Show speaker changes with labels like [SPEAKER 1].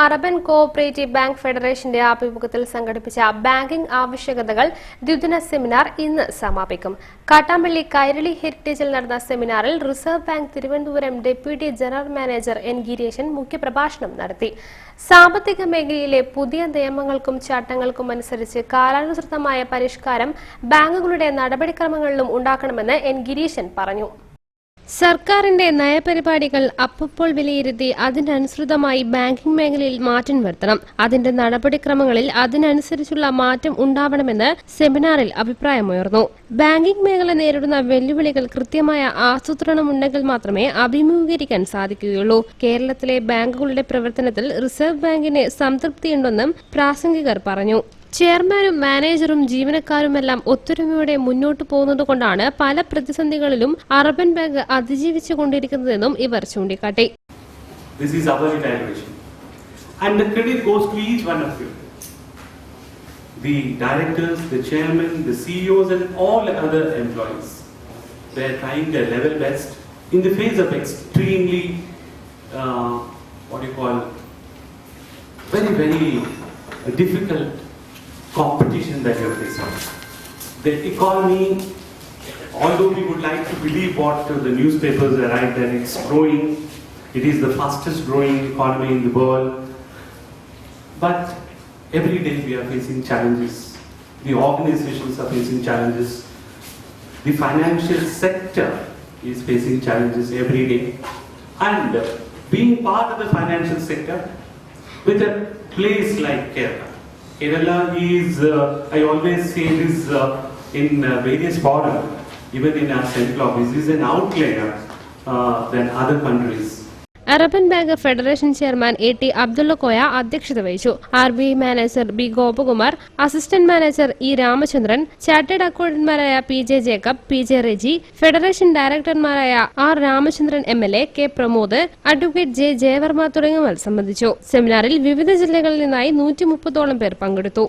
[SPEAKER 1] Urban cooperative bank ഫെഡറേഷന്റെ ആഭിമുഖ്യത്തിൽ സംഘടിപ്പിച്ച ബാങ്കിംഗ് ആവശ്യകതകൾ ദ്വിദിന സെമിനാർ ഇന്ന് സമാപിക്കും. കാട്ടാമ്പള്ളി കൈരളി ഹെറിറ്റേജിൽ നടന്ന സെമിനാറിൽ Reserve Bank Thiruvananthapuram deputy general manager N Gireesan മുഖ്യപ്രഭാഷണം നടത്തി. സാമ്പത്തിക മേഖലയിലെ പുതിയ നിയമങ്ങൾക്കും ചട്ടങ്ങൾക്കും അനുസരിച്ച് കാലാനുസൃതമായ പരിഷ്കാരം ബാങ്കുകളുടെ നടപടിക്രമങ്ങളിലും ഉണ്ടാക്കണമെന്ന് എൻ ഗിരീശൻ പറഞ്ഞു. സർക്കാരിന്റെ നയപരിപാടികൾ അപ്പോൾ വിലയിരുത്തി അതിനനുസൃതമായി ബാങ്കിംഗ് മേഖലയിൽ മാറ്റം വരുത്തണം. അതിന്റെ നടപടിക്രമങ്ങളിൽ അതിനനുസരിച്ചുള്ള മാറ്റം ഉണ്ടാവണമെന്ന് സെമിനാറിൽ അഭിപ്രായമുയർന്നു. ബാങ്കിംഗ് മേഖല നേരിടുന്ന വെല്ലുവിളികൾ കൃത്യമായ ആസൂത്രണമുണ്ടെങ്കിൽ മാത്രമേ അഭിമുഖീകരിക്കാൻ സാധിക്കുകയുള്ളൂ. കേരളത്തിലെ ബാങ്കുകളുടെ പ്രവർത്തനത്തിൽ റിസർവ് ബാങ്കിന് സംതൃപ്തിയുണ്ടെന്നും പ്രാസംഗികർ പറഞ്ഞു. ചെയർമാനും മാനേജറും ജീവനക്കാരുമെല്ലാം ഒത്തൊരുമയോടെ മുന്നോട്ടു പോകുന്നതുകൊണ്ടാണ് പല പ്രതിസന്ധികളിലും അറബൻ ബാങ്ക് അതിജീവിച്ചുകൊണ്ടിരിക്കുന്നതെന്നും ഇവർ ചൂണ്ടിക്കാട്ടി.
[SPEAKER 2] The directors, the chairman, the CEOs and all other employees, they are trying their level best in the face of extremely very difficult competition that you are facing. The economy, although we would like to believe what the newspapers write that it's growing, it is the fastest growing economy in the world, but every day we are facing challenges. The organizations are facing challenges. The financial sector is facing challenges every day. And being part of the financial sector with a place like Kerala. Kerala is, I always say this in various forums, even in our central office, is an outlier than other countries.
[SPEAKER 1] Urban bank federation chairman A T Abdulla Koya അധ്യക്ഷത വഹിച്ചു. RBI manager B Gopakumar, assistant manager E Ramachandran, chartered അക്കൗണ്ടന്റുമാരായ PJ Jacob, PJ Reji, federation ഡയറക്ടർമാരായ R Ramachandran MLA, K Pramod, advocate J Jayavarma തുടങ്ങിയവർ സംബന്ധിച്ചു. സെമിനാറിൽ വിവിധ ജില്ലകളിൽ നിന്നായി 130ഓളം പേർ പങ്കെടുത്തു.